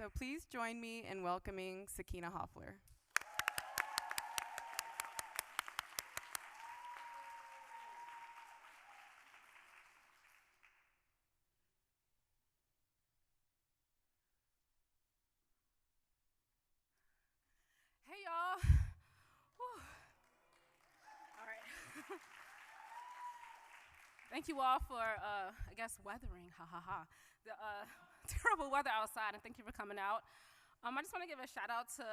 So please join me in welcoming Sakinah Hofler. Hey, y'all. Whew. All right. Thank you all for, weathering, the terrible weather outside, and thank you for coming out. I just want to give a shout out to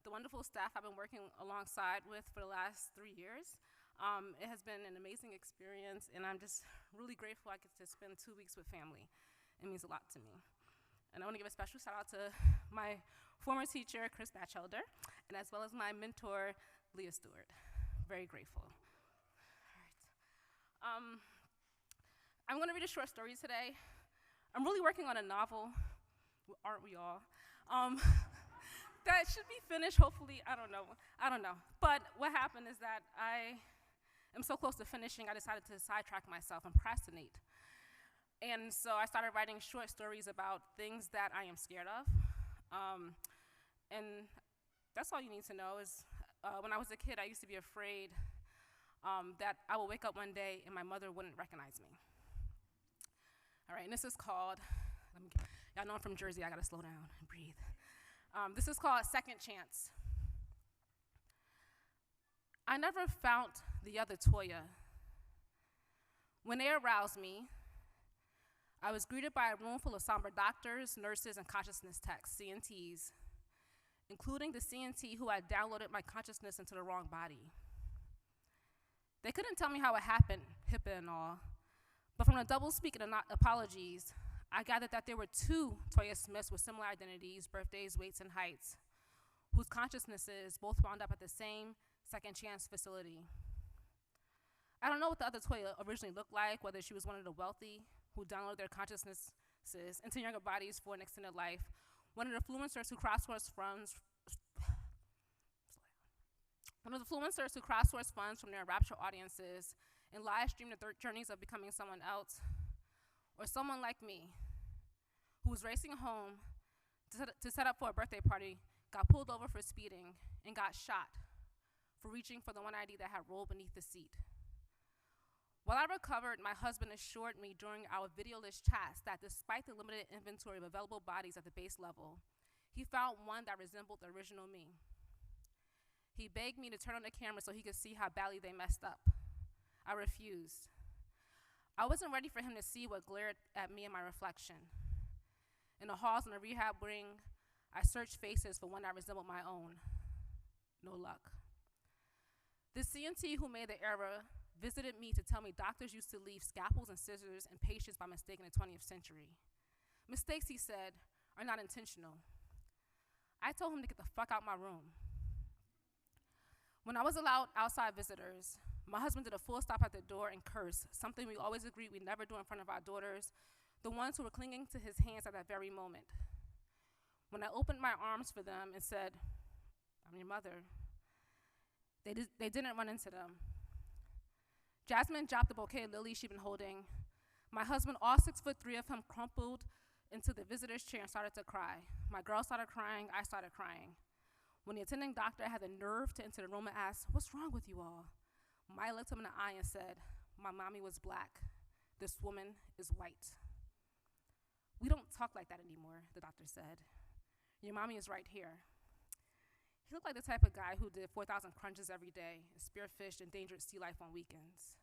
the wonderful staff I've been working alongside with for the last 3 years. It has been an amazing experience, and I'm just really grateful I get to spend 2 weeks with family. It means a lot to me. And I want to give a special shout out to my former teacher, Chris Batchelder, and as well as my mentor, Leah Stewart. Very grateful. All right. I'm going to read a short story today. I'm really working on a novel, aren't we all? That should be finished, hopefully, I don't know. But what happened is that I am so close to finishing, I decided to sidetrack myself and procrastinate. And so I started writing short stories about things that I am scared of. And that's all you need to know is when I was a kid, I used to be afraid that I would wake up one day and my mother wouldn't recognize me. All right, and this is called, y'all know I'm from Jersey, I gotta slow down and breathe. This is called Second Chance. I never found the other Toya. When they aroused me, I was greeted by a room full of somber doctors, nurses, and consciousness techs, CNTs, including the CNT who had downloaded my consciousness into the wrong body. They couldn't tell me how it happened, HIPAA and all, but from the double speak and apologies, I gathered that there were 2 Toya Smiths with similar identities, birthdays, weights, and heights, whose consciousnesses both wound up at the same Second Chance facility. I don't know what the other Toya originally looked like, whether she was one of the wealthy who downloaded their consciousnesses into younger bodies for an extended life, one of the influencers who crowdsourced funds from their rapture audiences and live streamed the journeys of becoming someone else, or someone like me, who was racing home to set up for a birthday party, got pulled over for speeding, and got shot for reaching for the one ID that had rolled beneath the seat. While I recovered, my husband assured me during our videoless chats that despite the limited inventory of available bodies at the base level, he found one that resembled the original me. He begged me to turn on the camera so he could see how badly they messed up. I refused. I wasn't ready for him to see what glared at me in my reflection. In the halls in the rehab wing, I searched faces for one that resembled my own. No luck. The CNT who made the error visited me to tell me doctors used to leave scalpels and scissors in patients by mistake in the 20th century. Mistakes, he said, are not intentional. I told him to get the fuck out my room. When I was allowed outside visitors, my husband did a full stop at the door and cursed, something we always agreed we'd never do in front of our daughters, the ones who were clinging to his hands at that very moment. When I opened my arms for them and said, "I'm your mother," they didn't run into them. Jasmine dropped the bouquet of lilies she'd been holding. My husband, all 6'3" of him, crumpled into the visitor's chair and started to cry. My girl started crying, I started crying. When the attending doctor had the nerve to enter the room and ask, "What's wrong with you all?" Maya looked him in the eye and said, "My mommy was black. This woman is white." "We don't talk like that anymore," the doctor said. "Your mommy is right here." He looked like the type of guy who did 4,000 crunches every day and spearfished endangered sea life on weekends.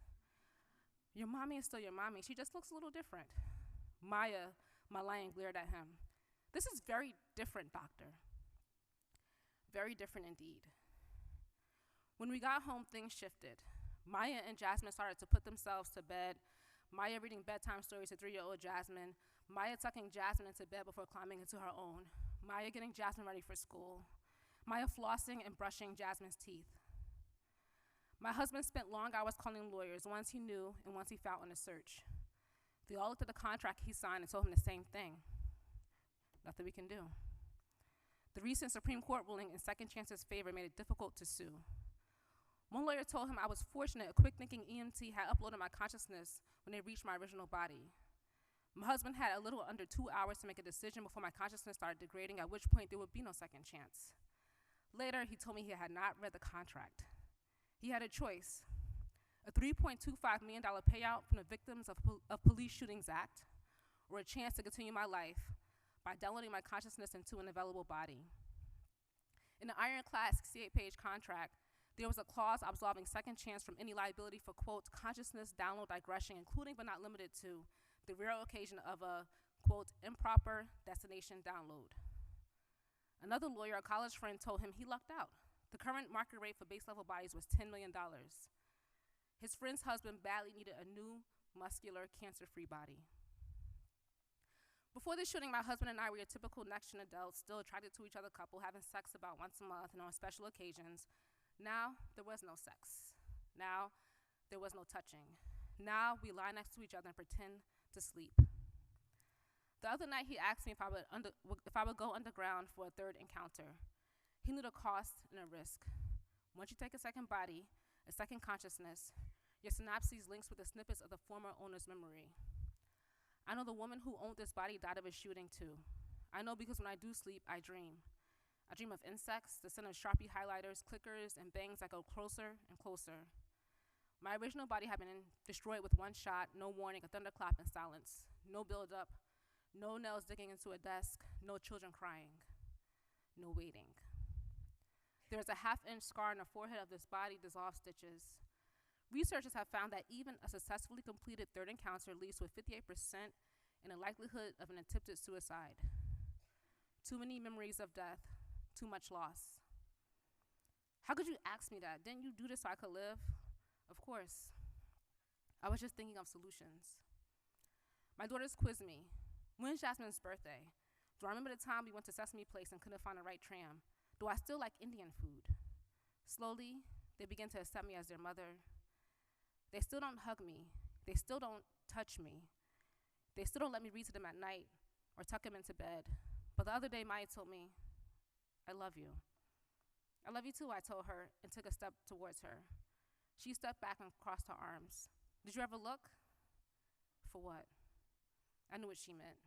"Your mommy is still your mommy. She just looks a little different." Maya, my lion, glared at him. "This is very different, doctor." Very different indeed. When we got home, things shifted. Maya and Jasmine started to put themselves to bed. Maya reading bedtime stories to 3-year-old Jasmine. Maya tucking Jasmine into bed before climbing into her own. Maya getting Jasmine ready for school. Maya flossing and brushing Jasmine's teeth. My husband spent long hours calling lawyers, ones he knew and ones he found on a search. They all looked at the contract he signed and told him the same thing. Nothing we can do. The recent Supreme Court ruling in Second Chance's favor made it difficult to sue. One lawyer told him I was fortunate a quick-thinking EMT had uploaded my consciousness when they reached my original body. My husband had a little under 2 hours to make a decision before my consciousness started degrading, at which point there would be no second chance. Later, he told me he had not read the contract. He had a choice: a $3.25 million payout from the Victims of Police Shootings Act, or a chance to continue my life by downloading my consciousness into an available body. In the ironclad 68-page contract, there was a clause absolving second chance from any liability for, quote, consciousness download digression, including but not limited to the rare occasion of a, quote, improper destination download. Another lawyer, a college friend, told him he lucked out. The current market rate for base level bodies was $10 million. His friend's husband badly needed a new, muscular, cancer-free body. Before the shooting, my husband and I were a typical next-gen adults, still attracted to each other couple, having sex about once a month and on special occasions. Now, there was no sex. Now, there was no touching. Now, we lie next to each other and pretend to sleep. The other night, he asked me if I would go underground for a third encounter. He knew the cost and the risk. Once you take a second body, a second consciousness, your synapses links with the snippets of the former owner's memory. I know the woman who owned this body died of a shooting too. I know because when I do sleep, I dream. I dream of insects, the scent of Sharpie highlighters, clickers, and bangs that go closer and closer. My original body had been destroyed with one shot, no warning, a thunderclap, and silence. No build-up, no nails digging into a desk, no children crying, no waiting. There is a half-inch scar on the forehead of this body, dissolved stitches. Researchers have found that even a successfully completed third encounter leads to a 58% in the likelihood of an attempted suicide. Too many memories of death, too much loss. How could you ask me that? Didn't you do this so I could live? Of course. I was just thinking of solutions. My daughters quiz me. When's Jasmine's birthday? Do I remember the time we went to Sesame Place and couldn't find the right tram? Do I still like Indian food? Slowly, they begin to accept me as their mother. They still don't hug me. They still don't touch me. They still don't let me read to them at night or tuck them into bed. But the other day, Maya told me, I love you. I love you too, I told her, and took a step towards her. She stepped back and crossed her arms. Did you ever look? For what? I knew what she meant.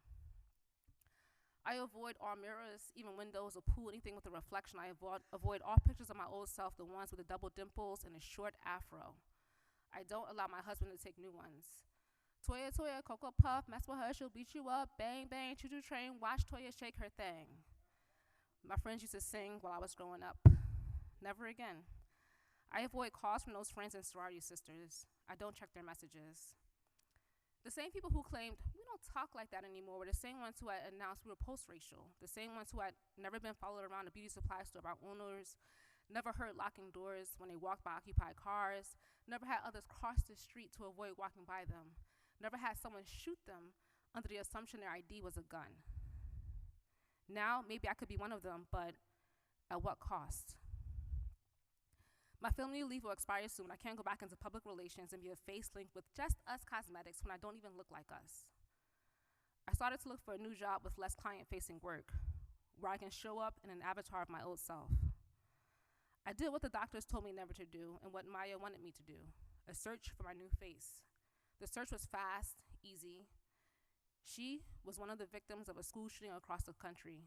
I avoid all mirrors, even windows, or pool, anything with a reflection. I avoid all pictures of my old self, the ones with the double dimples and a short afro. I don't allow my husband to take new ones. Toya, Toya, Cocoa Puff, mess with her, she'll beat you up. Bang, bang, choo-choo train, watch Toya shake her thing. My friends used to sing while I was growing up. Never again. I avoid calls from those friends and sorority sisters. I don't check their messages. The same people who claimed, we don't talk like that anymore, were the same ones who had announced we were post-racial, the same ones who had never been followed around a beauty supply store by owners, never heard locking doors when they walked by occupied cars, never had others cross the street to avoid walking by them, never had someone shoot them under the assumption their ID was a gun. Now, maybe I could be one of them, but at what cost? My family leave will expire soon. I can't go back into public relations and be a face linked with just us cosmetics when I don't even look like us. I started to look for a new job with less client-facing work, where I can show up in an avatar of my old self. I did what the doctors told me never to do and what Maya wanted me to do, a search for my new face. The search was fast, easy. She was one of the victims of a school shooting across the country.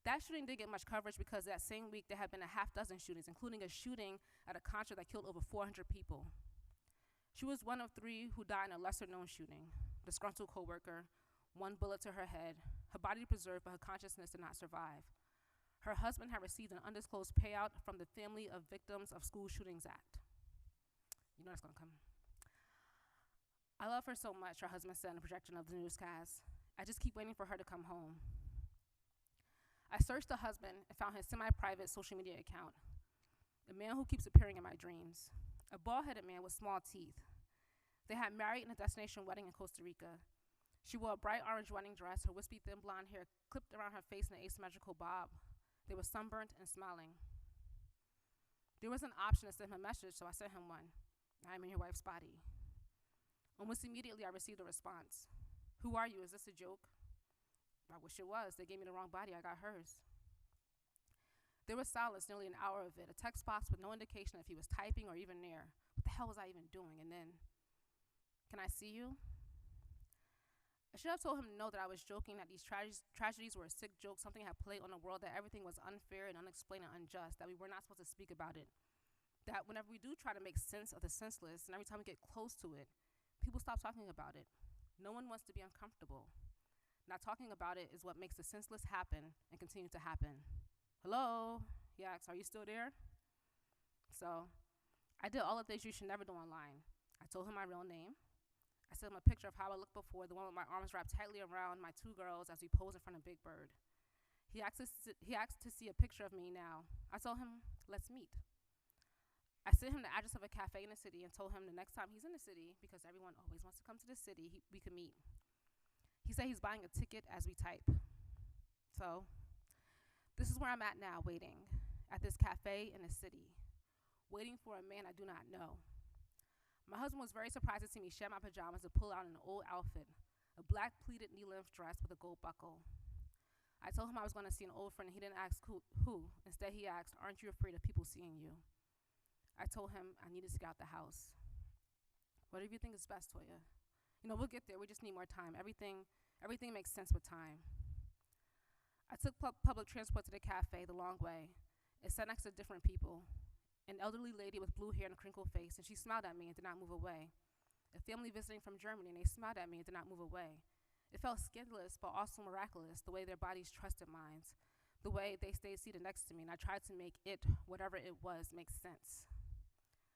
That shooting didn't get much coverage because that same week there had been a half dozen shootings, including a shooting at a concert that killed over 400 people. She was one of 3 who died in a lesser-known shooting. Disgruntled coworker, 1 bullet to her head, her body preserved but her consciousness did not survive. Her husband had received an undisclosed payout from the Family of Victims of School Shootings Act. You know that's gonna come. I love her so much, her husband said in a projection of the newscast. I just keep waiting for her to come home. I searched the husband and found his semi-private social media account, a man who keeps appearing in my dreams, a bald-headed man with small teeth. They had married in a destination wedding in Costa Rica. She wore a bright orange wedding dress, her wispy thin blonde hair clipped around her face in an asymmetrical bob. They were sunburnt and smiling. There was an option to send him a message, so I sent him one. I am in your wife's body. Almost immediately, I received a response. Who are you? Is this a joke? I wish it was. They gave me the wrong body. I got hers. There was silence, nearly an hour of it, a text box with no indication if he was typing or even near. What the hell was I even doing? And then, can I see you? I should have told him no, that I was joking, that these tragedies were a sick joke, something had played on the world, that everything was unfair and unexplained and unjust, that we were not supposed to speak about it. That whenever we do try to make sense of the senseless, and every time we get close to it, people stop talking about it. No one wants to be uncomfortable. Not talking about it is what makes the senseless happen and continue to happen. Hello? He asks, are you still there? So I did all the things you should never do online. I told him my real name. I sent him a picture of how I looked before, the one with my arms wrapped tightly around my two girls as we posed in front of Big Bird. He asked to see a picture of me now. I told him, let's meet. I sent him the address of a cafe in the city and told him the next time he's in the city, because everyone always wants to come to the city, we could meet. He said he's buying a ticket as we type. So this is where I'm at now, waiting at this cafe in the city, waiting for a man I do not know. My husband was very surprised to see me shed my pajamas to pull out an old outfit, a black pleated knee-length dress with a gold buckle. I told him I was going to see an old friend, and he didn't ask who. Instead, he asked, aren't you afraid of people seeing you? I told him I needed to get out the house. Whatever you think is best, Toya. We'll get there. We just need more time. Everything makes sense with time. I took public transport to the cafe the long way. It sat next to different people. An elderly lady with blue hair and a crinkled face, and she smiled at me and did not move away. A family visiting from Germany, and they smiled at me and did not move away. It felt scandalous, but also miraculous, the way their bodies trusted mine, the way they stayed seated next to me, and I tried to make it, whatever it was, make sense.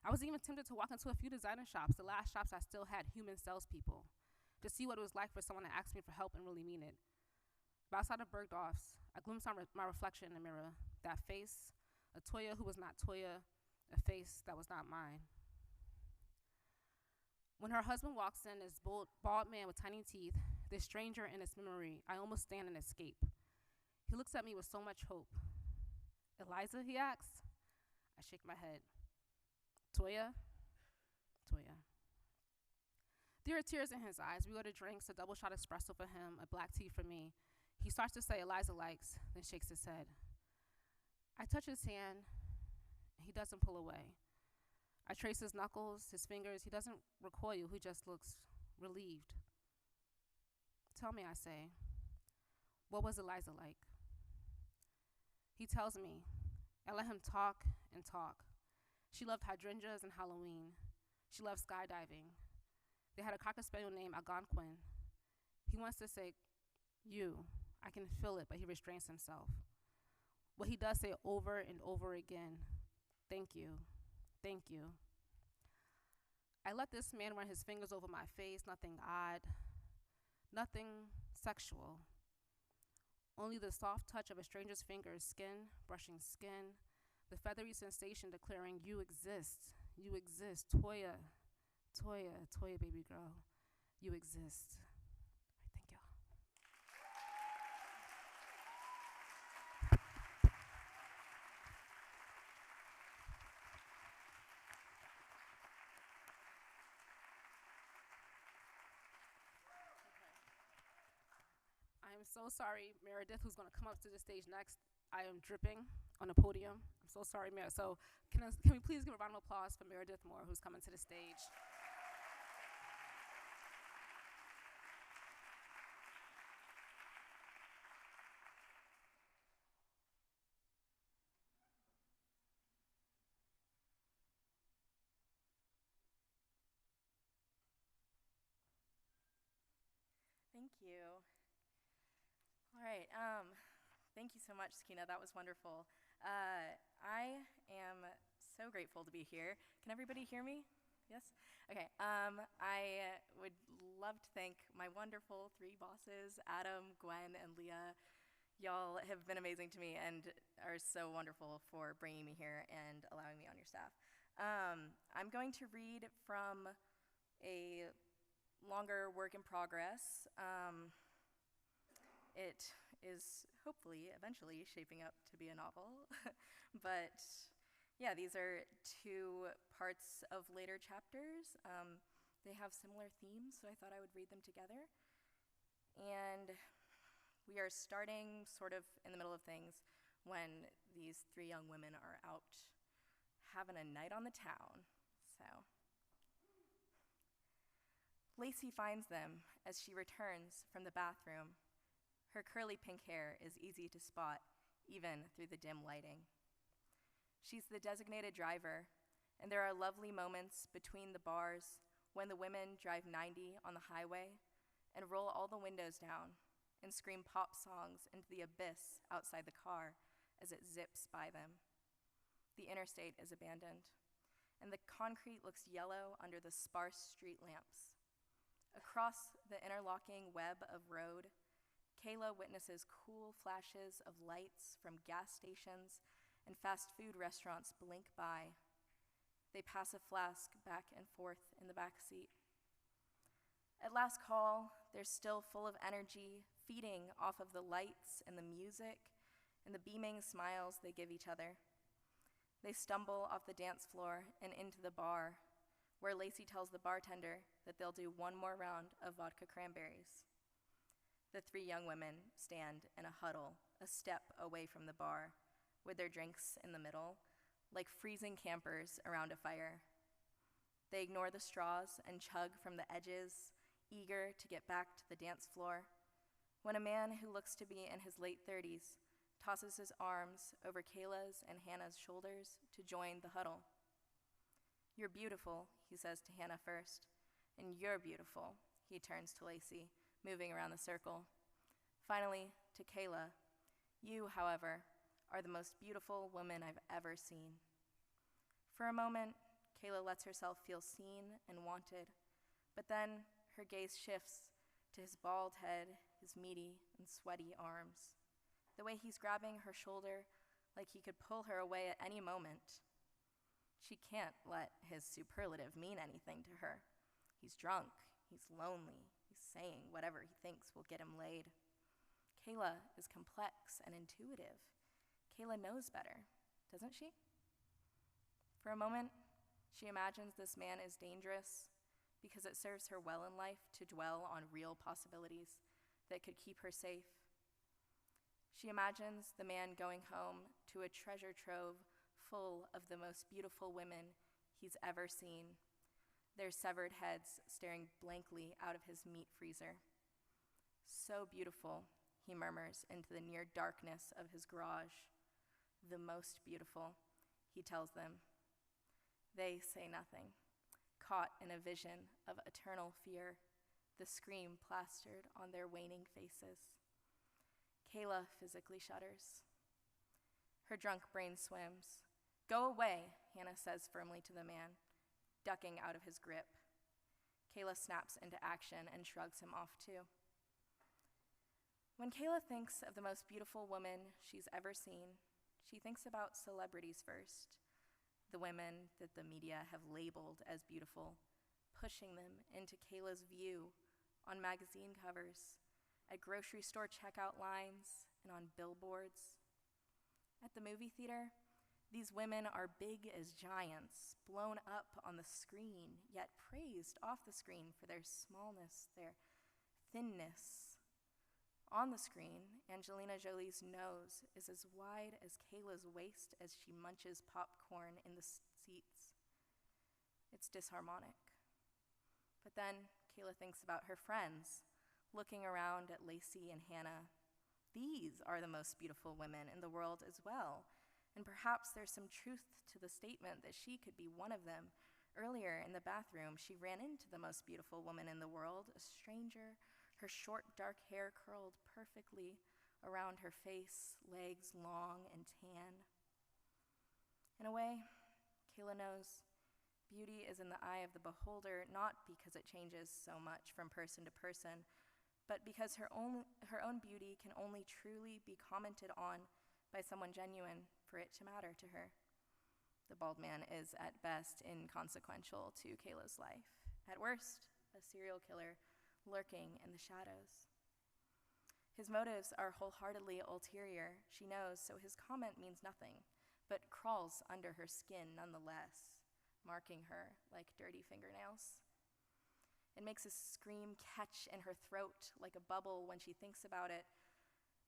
I was even tempted to walk into a few designer shops, the last shops I still had human salespeople, to see what it was like for someone to ask me for help and really mean it. But outside of Bergdorf's, I glimpsed my reflection in the mirror, that face, a Toya who was not Toya, a face that was not mine. When her husband walks in, this bald man with tiny teeth, this stranger in his memory, I almost stand and escape. He looks at me with so much hope. Eliza, he asks. I shake my head. Toya? Toya. There are tears in his eyes. We order drinks, a double shot espresso for him, a black tea for me. He starts to say Eliza likes, then shakes his head. I touch his hand, and he doesn't pull away. I trace his knuckles, his fingers. He doesn't recoil, he just looks relieved. Tell me, I say, what was Eliza like? He tells me. I let him talk and talk. She loved hydrangeas and Halloween. She loved skydiving. They had a cocker spaniel named Algonquin. He wants to say, you. I can feel it, but he restrains himself. What he does say over and over again, thank you, thank you. I let this man run his fingers over my face, nothing odd, nothing sexual. Only the soft touch of a stranger's fingers, skin brushing skin, the feathery sensation declaring, you exist, Toya, Toya, Toya, baby girl, you exist. Thank y'all. I am so sorry, Meredith, who's going to come up to the stage next. I am dripping on the podium. I'm so sorry, Meredith. So can we please give a round of applause for Meredith Moore, who's coming to the stage. Thank you. All right. Thank you so much, Sakinah. That was wonderful. I am so grateful to be here. Can everybody hear me? Yes? Okay. I would love to thank my wonderful 3 bosses, Adam, Gwen, and Leah. Y'all have been amazing to me and are so wonderful for bringing me here and allowing me on your staff. I'm going to read from a longer work in progress. It is hopefully eventually shaping up to be a novel. But yeah, these are 2 parts of later chapters. They have similar themes, so I thought I would read them together. And we are starting sort of in the middle of things when these 3 young women are out having a night on the town. So, Lacey finds them as she returns from the bathroom. Her curly pink hair is easy to spot, even through the dim lighting. She's the designated driver, and there are lovely moments between the bars when the women drive 90 on the highway and roll all the windows down and scream pop songs into the abyss outside the car as it zips by them. The interstate is abandoned, and the concrete looks yellow under the sparse street lamps. Across the interlocking web of road, Kayla witnesses cool flashes of lights from gas stations and fast food restaurants blink by. They pass a flask back and forth in the back seat. At last call, they're still full of energy, feeding off of the lights and the music and the beaming smiles they give each other. They stumble off the dance floor and into the bar, where Lacey tells the bartender that they'll do one more round of vodka cranberries. The three young women stand in a huddle, a step away from the bar, with their drinks in the middle, like freezing campers around a fire. They ignore the straws and chug from the edges, eager to get back to the dance floor, when a man who looks to be in his late 30s tosses his arms over Kayla's and Hannah's shoulders to join the huddle. "You're beautiful," he says to Hannah first, "and you're beautiful," he turns to Lacey, moving around the circle. Finally, to Kayla, "You, however, are the most beautiful woman I've ever seen." For a moment, Kayla lets herself feel seen and wanted, but then her gaze shifts to his bald head, his meaty and sweaty arms, the way he's grabbing her shoulder like he could pull her away at any moment. She can't let his superlative mean anything to her. He's drunk, he's lonely, he's saying whatever he thinks will get him laid. Kayla is complex and intuitive. Kayla knows better, doesn't she? For a moment, she imagines this man is dangerous because it serves her well in life to dwell on real possibilities that could keep her safe. She imagines the man going home to a treasure trove full of the most beautiful women he's ever seen, their severed heads staring blankly out of his meat freezer. "So beautiful," he murmurs into the near darkness of his garage. "The most beautiful," he tells them. They say nothing, caught in a vision of eternal fear, the scream plastered on their waning faces. Kayla physically shudders. Her drunk brain swims. "Go away," Hannah says firmly to the man, ducking out of his grip. Kayla snaps into action and shrugs him off too. When Kayla thinks of the most beautiful woman she's ever seen, she thinks about celebrities first, the women that the media have labeled as beautiful, pushing them into Kayla's view on magazine covers, at grocery store checkout lines, and on billboards. At the movie theater, these women are big as giants, blown up on the screen, yet praised off the screen for their smallness, their thinness. On the screen, Angelina Jolie's nose is as wide as Kayla's waist as she munches popcorn in the seats. It's disharmonic. But then Kayla thinks about her friends, looking around at Lacey and Hannah. These are the most beautiful women in the world as well, and perhaps there's some truth to the statement that she could be one of them. Earlier in the bathroom, she ran into the most beautiful woman in the world, a stranger, her short, dark hair curled perfectly around her face, legs long and tan. In a way, Kayla knows beauty is in the eye of the beholder, not because it changes so much from person to person, but because her own beauty can only truly be commented on by someone genuine for it to matter to her. The bald man is at best inconsequential to Kayla's life. At worst, a serial killer lurking in the shadows. His motives are wholeheartedly ulterior, she knows, so his comment means nothing, but crawls under her skin nonetheless, marking her like dirty fingernails. It makes a scream catch in her throat like a bubble when she thinks about it.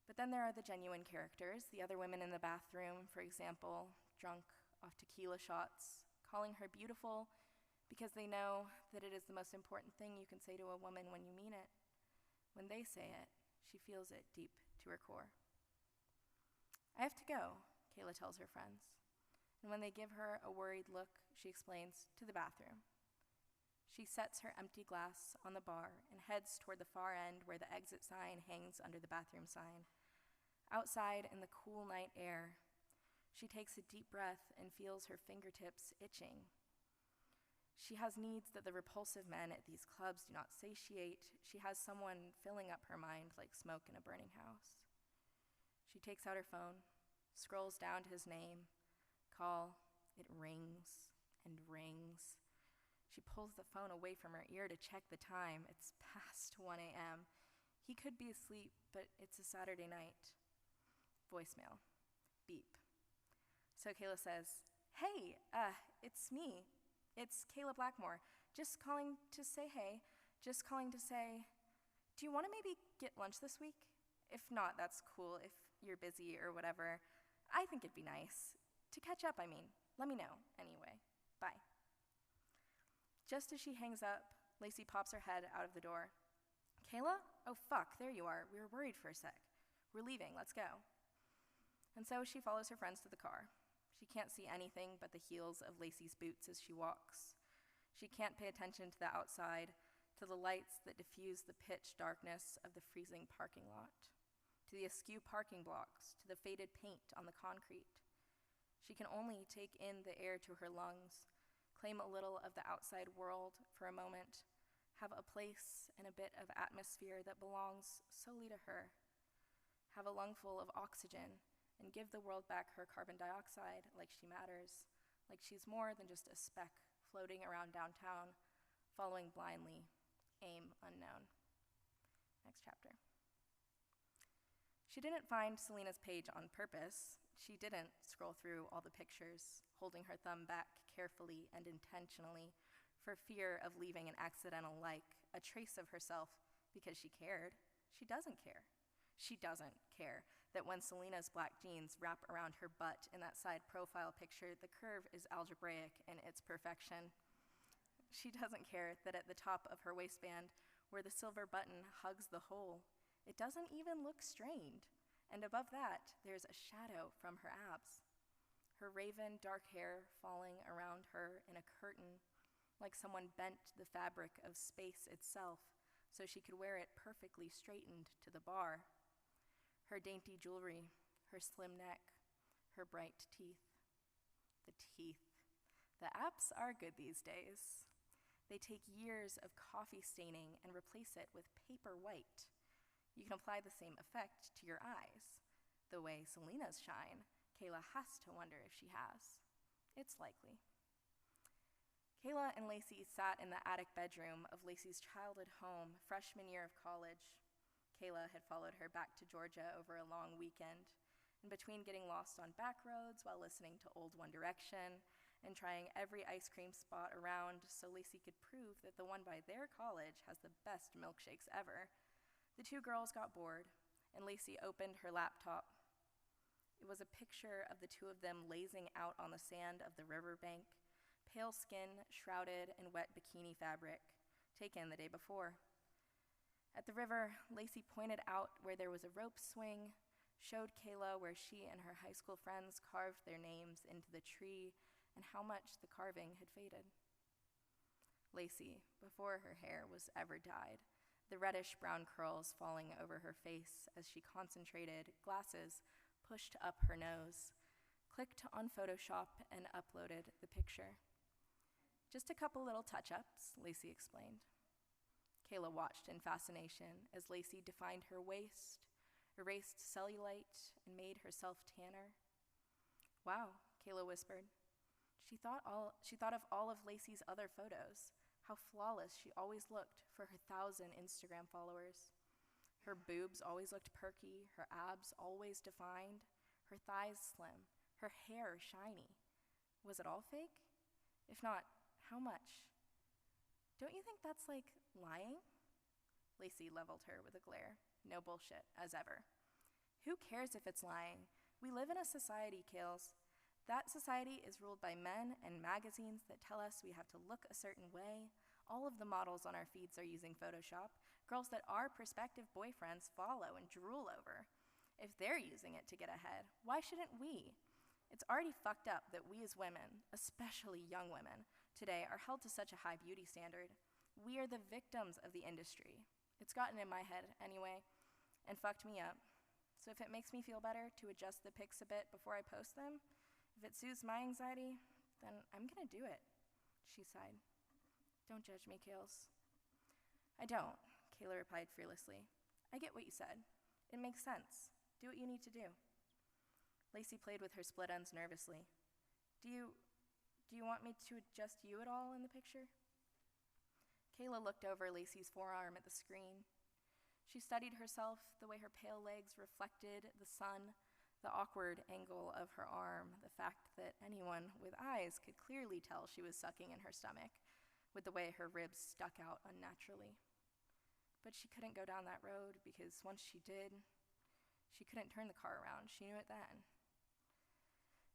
But then there are the genuine characters, the other women in the bathroom, for example, drunk off tequila shots, calling her beautiful because they know that it is the most important thing you can say to a woman when you mean it. When they say it, she feels it deep to her core. I have to go, Kayla tells her friends. And when they give her a worried look, she explains, to the bathroom. She sets her empty glass on the bar and heads toward the far end where the exit sign hangs under the bathroom sign. Outside in the cool night air, she takes a deep breath and feels her fingertips itching. She has needs that the repulsive men at these clubs do not satiate. She has someone filling up her mind like smoke in a burning house. She takes out her phone, scrolls down to his name, call. It rings and rings. She pulls the phone away from her ear to check the time. It's past 1 a.m. He could be asleep, but it's a Saturday night. Voicemail. Beep. So Kayla says, "Hey, it's me. It's Kayla Blackmore. Just calling to say hey. Just calling to say, do you want to maybe get lunch this week? If not, that's cool if you're busy or whatever. I think it'd be nice. To catch up, I mean. Let me know. Anyway, bye." Just as she hangs up, Lacey pops her head out of the door. "Kayla? Oh, fuck, there you are. We were worried for a sec. We're leaving. Let's go." And so she follows her friends to the car. She can't see anything but the heels of Lacey's boots as she walks. She can't pay attention to the outside, to the lights that diffuse the pitch darkness of the freezing parking lot, to the askew parking blocks, to the faded paint on the concrete. She can only take in the air to her lungs, claim a little of the outside world for a moment, have a place and a bit of atmosphere that belongs solely to her, have a lungful of oxygen, and give the world back her carbon dioxide like she matters, like she's more than just a speck floating around downtown, following blindly, aim unknown. Next chapter. She didn't find Selena's page on purpose. She didn't scroll through all the pictures, holding her thumb back carefully and intentionally for fear of leaving an accidental like, a trace of herself, because she cared. She doesn't care. She doesn't care that when Selena's black jeans wrap around her butt in that side profile picture, the curve is algebraic in its perfection. She doesn't care that at the top of her waistband, where the silver button hugs the hole, it doesn't even look strained. And above that, there's a shadow from her abs. Her raven dark hair falling around her in a curtain, like someone bent the fabric of space itself so she could wear it perfectly straightened to the bar. Her dainty jewelry, her slim neck, her bright teeth. The teeth. The apps are good these days. They take years of coffee staining and replace it with paper white. You can apply the same effect to your eyes. The way Selena's shine, Kayla has to wonder if she has. It's likely. Kayla and Lacey sat in the attic bedroom of Lacey's childhood home, freshman year of college. Kayla had followed her back to Georgia over a long weekend, in between getting lost on back roads while listening to old One Direction and trying every ice cream spot around so Lacey could prove that the one by their college has the best milkshakes ever. The two girls got bored, and Lacey opened her laptop. It was a picture of the two of them lazing out on the sand of the riverbank, pale skin shrouded in wet bikini fabric, taken the day before. At the river, Lacey pointed out where there was a rope swing, showed Kayla where she and her high school friends carved their names into the tree and how much the carving had faded. Lacey, before her hair was ever dyed, the reddish-brown curls falling over her face as she concentrated, glasses pushed up her nose, clicked on Photoshop and uploaded the picture. "Just a couple little touch-ups," Lacey explained. Kayla watched in fascination as Lacey defined her waist, erased cellulite, and made herself tanner. "Wow," Kayla whispered. She thought of all of Lacey's other photos, how flawless she always looked for her 1,000 Instagram followers. Her boobs always looked perky, her abs always defined, her thighs slim, her hair shiny. Was it all fake? If not, how much? "Don't you think that's like lying?" Lacey leveled her with a glare. No bullshit, as ever. "Who cares if it's lying? We live in a society, Kales. That society is ruled by men and magazines that tell us we have to look a certain way. All of the models on our feeds are using Photoshop, girls that our prospective boyfriends follow and drool over. If they're using it to get ahead, why shouldn't we? It's already fucked up that we as women, especially young women, today are held to such a high beauty standard. We are the victims of the industry. It's gotten in my head anyway, and fucked me up. So if it makes me feel better to adjust the pics a bit before I post them, if it soothes my anxiety, then I'm gonna do it, she sighed. Don't judge me, Kales. I don't, Kayla replied fearlessly. I get what you said. It makes sense. Do what you need to do. Lacey played with her split ends nervously. Do you want me to adjust you at all in the picture? Kayla looked over Lacey's forearm at the screen. She studied herself, the way her pale legs reflected the sun, the awkward angle of her arm, the fact that anyone with eyes could clearly tell she was sucking in her stomach, with the way her ribs stuck out unnaturally. But she couldn't go down that road because once she did, she couldn't turn the car around. She knew it then.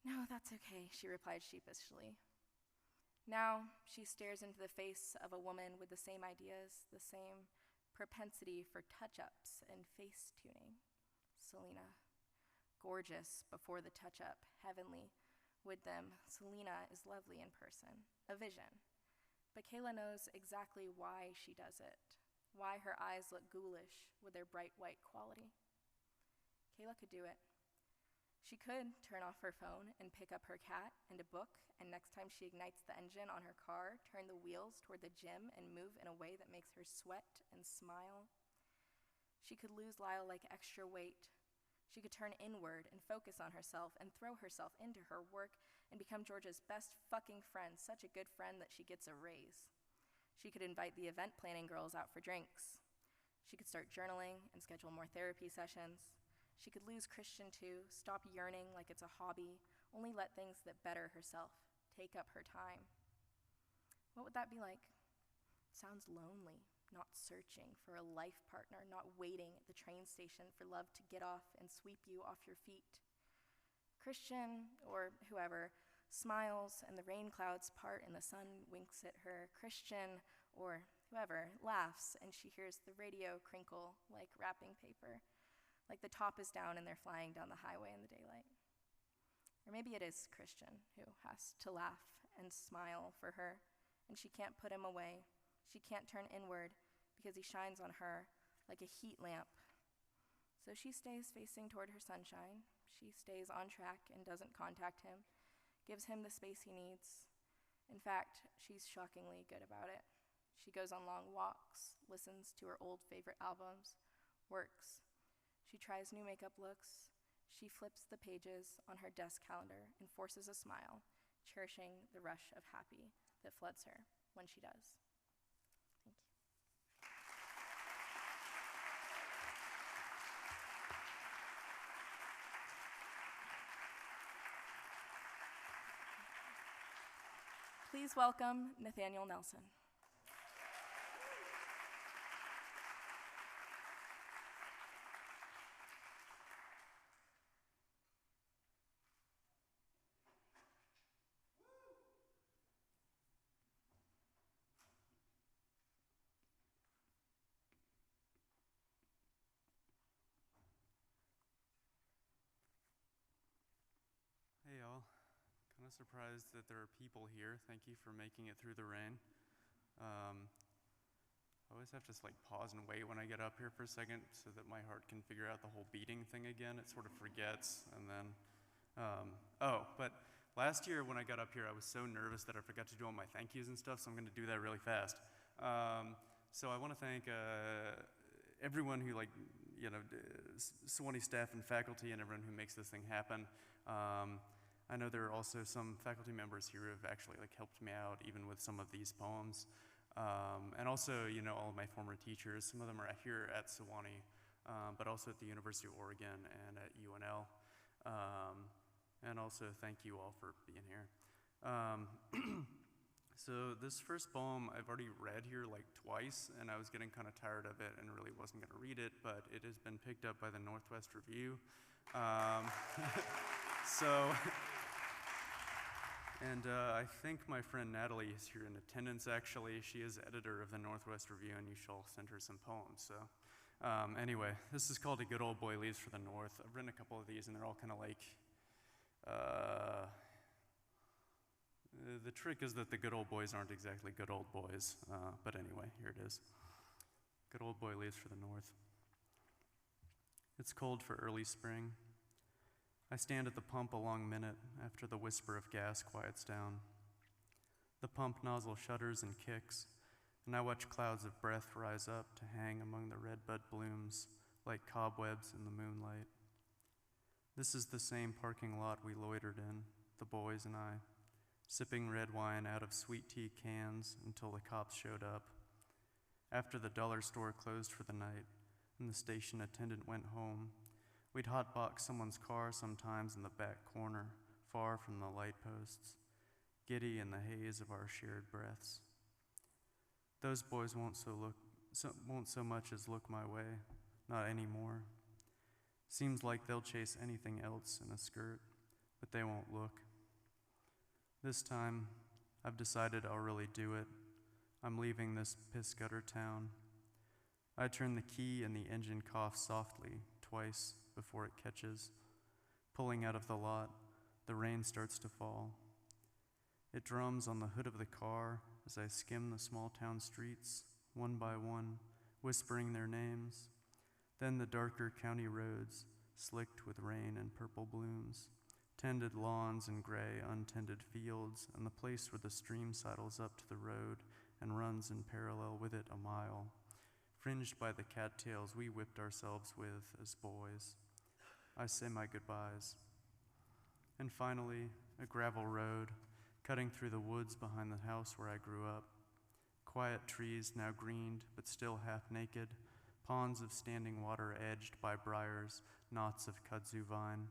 No, that's okay, she replied sheepishly. Now she stares into the face of a woman with the same ideas, the same propensity for touch-ups and face tuning. Selena. Gorgeous before the touch-up, heavenly with them. Selena is lovely in person, a vision. But Kayla knows exactly why she does it, why her eyes look ghoulish with their bright white quality. Kayla could do it. She could turn off her phone and pick up her cat and a book, and next time she ignites the engine on her car, turn the wheels toward the gym and move in a way that makes her sweat and smile. She could lose Lyle like extra weight. She could turn inward and focus on herself and throw herself into her work and become Georgia's best fucking friend, such a good friend that she gets a raise. She could invite the event planning girls out for drinks. She could start journaling and schedule more therapy sessions. She could lose Christian too, stop yearning like it's a hobby, only let things that better herself take up her time. What would that be like? Sounds lonely, not searching for a life partner, not waiting at the train station for love to get off and sweep you off your feet. Christian, or whoever, smiles and the rain clouds part and the sun winks at her. Christian, or whoever, laughs and she hears the radio crinkle like wrapping paper, like the top is down and they're flying down the highway in the daylight. Or maybe it is Christian who has to laugh and smile for her, and she can't put him away. She can't turn inward because he shines on her like a heat lamp. So she stays facing toward her sunshine. She stays on track and doesn't contact him, gives him the space he needs. In fact, she's shockingly good about it. She goes on long walks, listens to her old favorite albums, works. She tries new makeup looks. She flips the pages on her desk calendar and forces a smile, cherishing the rush of happy that floods her when she does. Thank you. Please welcome Nathaniel Nelson. Hey y'all, kind of surprised that there are people here. Thank you for making it through the rain. I always have to pause and wait when I get up here for a second so that my heart can figure out the whole beating thing again. It sort of forgets, and then, but last year when I got up here, I was so nervous that I forgot to do all my thank yous and stuff, so I'm gonna do that really fast. So I wanna thank everyone who Sewanee staff and faculty and everyone who makes this thing happen. I know there are also some faculty members here who have actually helped me out even with some of these poems. And also, all of my former teachers. Some of them are here at Sewanee, but also at the University of Oregon and at UNL. And also thank you all for being here. So this first poem I've already read here twice, and I was getting kind of tired of it and really wasn't gonna read it, but it has been picked up by the Northwest Review. So And I think my friend Natalie is here in attendance, actually. She is editor of the Northwest Review, and you shall send her some poems. So anyway, this is called A Good Old Boy Leaves for the North. I've written a couple of these, and they're all kind of like, the trick is that the good old boys aren't exactly good old boys. But anyway, here it is. Good old boy leaves for the north. It's cold for early spring. I stand at the pump a long minute after the whisper of gas quiets down. The pump nozzle shudders and kicks, and I watch clouds of breath rise up to hang among the redbud blooms like cobwebs in the moonlight. This is the same parking lot we loitered in, the boys and I, sipping red wine out of sweet tea cans until the cops showed up. After the dollar store closed for the night and the station attendant went home, we'd hotbox someone's car sometimes in the back corner, far from the light posts, giddy in the haze of our shared breaths. Those boys won't so much as look my way, not anymore. Seems like they'll chase anything else in a skirt, but they won't look. This time, I've decided I'll really do it. I'm leaving this piss gutter town. I turn the key and the engine coughs softly, twice, before it catches. Pulling out of the lot, the rain starts to fall. It drums on the hood of the car as I skim the small town streets, one by one, whispering their names. Then the darker county roads, slicked with rain and purple blooms, tended lawns and gray, untended fields, and the place where the stream sidles up to the road and runs in parallel with it a mile, fringed by the cattails we whipped ourselves with as boys. I say my goodbyes. And finally, a gravel road, cutting through the woods behind the house where I grew up. Quiet trees now greened, but still half naked, ponds of standing water edged by briars, knots of kudzu vine.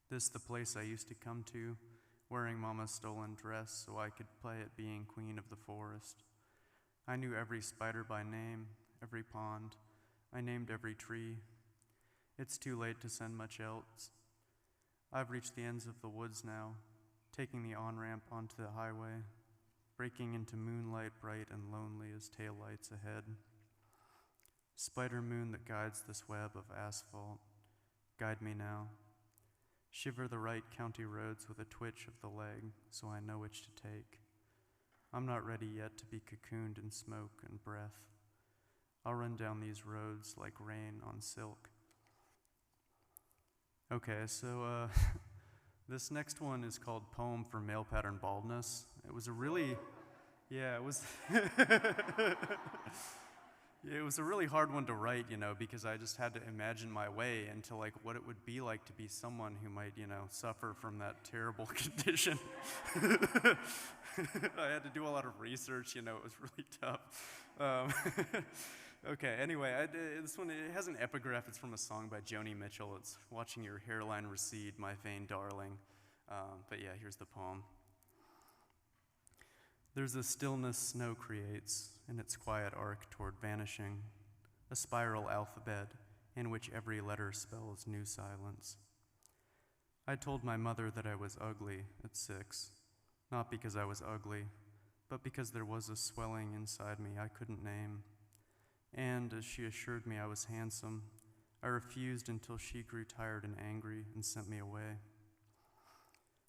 This the place I used to come to, wearing Mama's stolen dress so I could play at being queen of the forest. I knew every spider by name, every pond. I named every tree. It's too late to send much else. I've reached the ends of the woods now, taking the on-ramp onto the highway, breaking into moonlight bright and lonely as taillights ahead. Spider moon that guides this web of asphalt, guide me now. Shiver the right county roads with a twitch of the leg so I know which to take. I'm not ready yet to be cocooned in smoke and breath. I'll run down these roads like rain on silk. Okay, so this next one is called Poem for Male Pattern Baldness. It was a really, it was it was a really hard one to write, because I just had to imagine my way into like what it would be like to be someone who might, suffer from that terrible condition. I had to do a lot of research, it was really tough. Okay, anyway, this one, it has an epigraph. It's from a song by Joni Mitchell. It's Watching Your Hairline Recede, My Vain Darling. But yeah, here's the poem. There's a stillness snow creates in its quiet arc toward vanishing, a spiral alphabet in which every letter spells new silence. I told my mother that I was ugly at 6, not because I was ugly, but because there was a swelling inside me I couldn't name. And as she assured me I was handsome, I refused until she grew tired and angry and sent me away.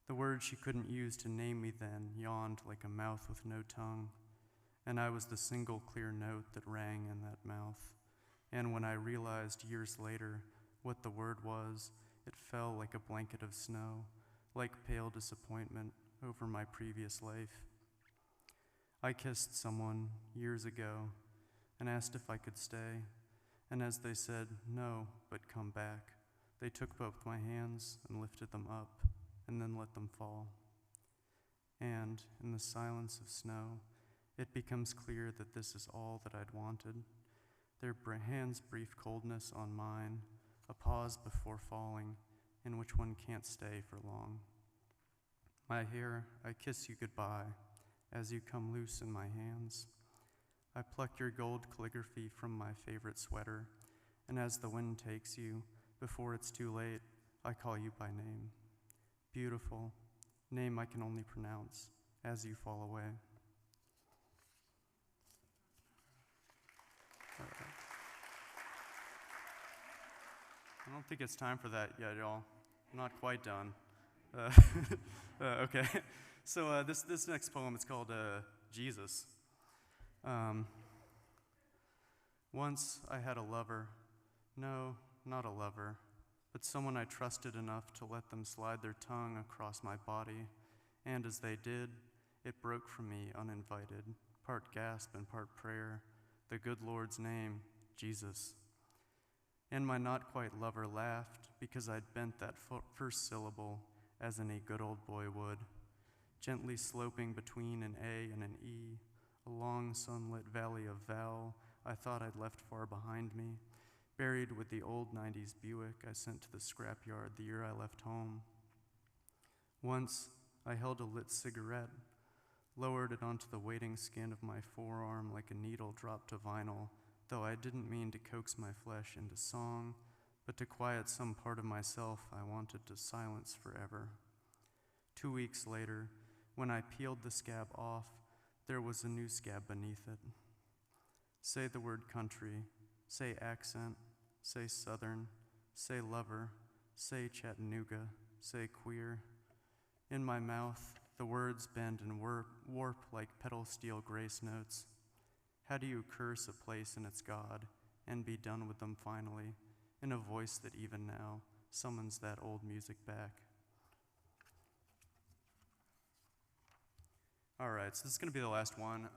The word she couldn't use to name me then yawned like a mouth with no tongue, and I was the single clear note that rang in that mouth. And when I realized years later what the word was, it fell like a blanket of snow, like pale disappointment over my previous life. I kissed someone years ago and asked if I could stay, and as they said, no, but come back, they took both my hands and lifted them up, and then let them fall. And in the silence of snow, it becomes clear that this is all that I'd wanted. Their hands' brief coldness on mine, a pause before falling, in which one can't stay for long. My hair, I kiss you goodbye, as you come loose in my hands. I pluck your gold calligraphy from my favorite sweater, and as the wind takes you, before it's too late, I call you by name. Beautiful, name I can only pronounce as you fall away. I don't think it's time for that yet, y'all. I'm not quite done. Okay, so this next poem is called Jesus. Once I had a lover. No, not a lover, but someone I trusted enough to let them slide their tongue across my body, and as they did, it broke from me uninvited, part gasp and part prayer, the good Lord's name, Jesus. And my not-quite lover laughed because I'd bent that first syllable as any good old boy would, gently sloping between an A and an E, a long sunlit valley of vowel I thought I'd left far behind me, buried with the old 90s Buick I sent to the scrapyard the year I left home. Once, I held a lit cigarette, lowered it onto the waiting skin of my forearm like a needle dropped to vinyl, though I didn't mean to coax my flesh into song, but to quiet some part of myself I wanted to silence forever. 2 weeks later, when I peeled the scab off, there was a new scab beneath it. Say the word country, say accent, say southern, say lover, say Chattanooga, say queer. In my mouth, the words bend and warp like pedal steel grace notes. How do you curse a place and its God and be done with them finally, in a voice that even now summons that old music back? All right, so this is going to be the last one.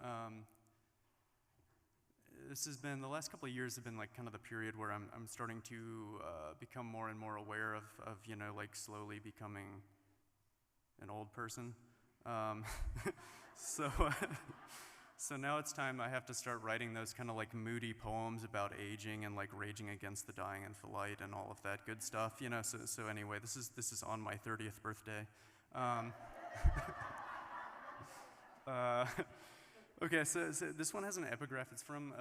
The last couple of years have been like kind of the period where I'm starting to become more and more aware of like slowly becoming an old person. So now it's time I have to start writing those kind of like moody poems about aging and like raging against the dying and the light and all of that good stuff, So anyway, this is on my 30th birthday. Okay, so this one has an epigraph. It's from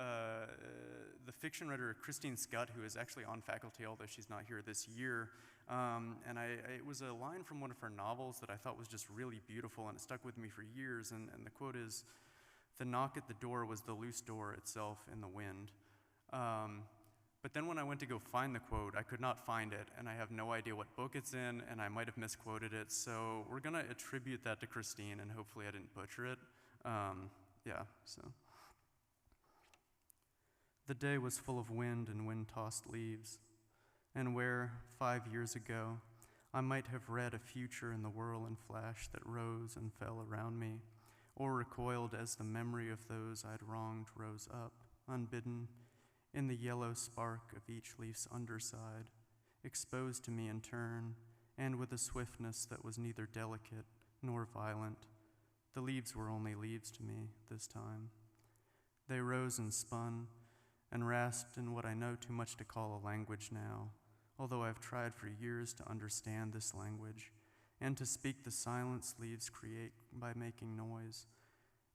the fiction writer Christine Scutt, who is actually on faculty, although she's not here this year. And it was a line from one of her novels that I thought was just really beautiful, and it stuck with me for years. And the quote is, "The knock at the door was the loose door itself in the wind." But then when I went to go find the quote, I could not find it, and I have no idea what book it's in, and I might have misquoted it. So we're going to attribute that to Christine, and hopefully I didn't butcher it. The day was full of wind and wind-tossed leaves, and where, 5 years ago, I might have read a future in the whirl and flash that rose and fell around me, or recoiled as the memory of those I'd wronged rose up, unbidden, in the yellow spark of each leaf's underside, exposed to me in turn, and with a swiftness that was neither delicate nor violent. The leaves were only leaves to me this time. They rose and spun, and rasped in what I know too much to call a language now, although I've tried for years to understand this language, and to speak the silence leaves create by making noise,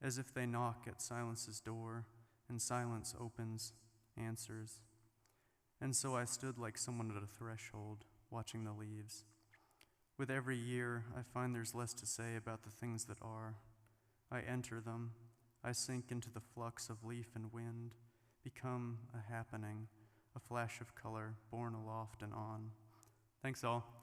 as if they knock at silence's door, and silence opens, answers. And so I stood like someone at a threshold, watching the leaves. With every year, I find there's less to say about the things that are. I enter them, I sink into the flux of leaf and wind, become a happening, a flash of color borne aloft and on. Thanks all.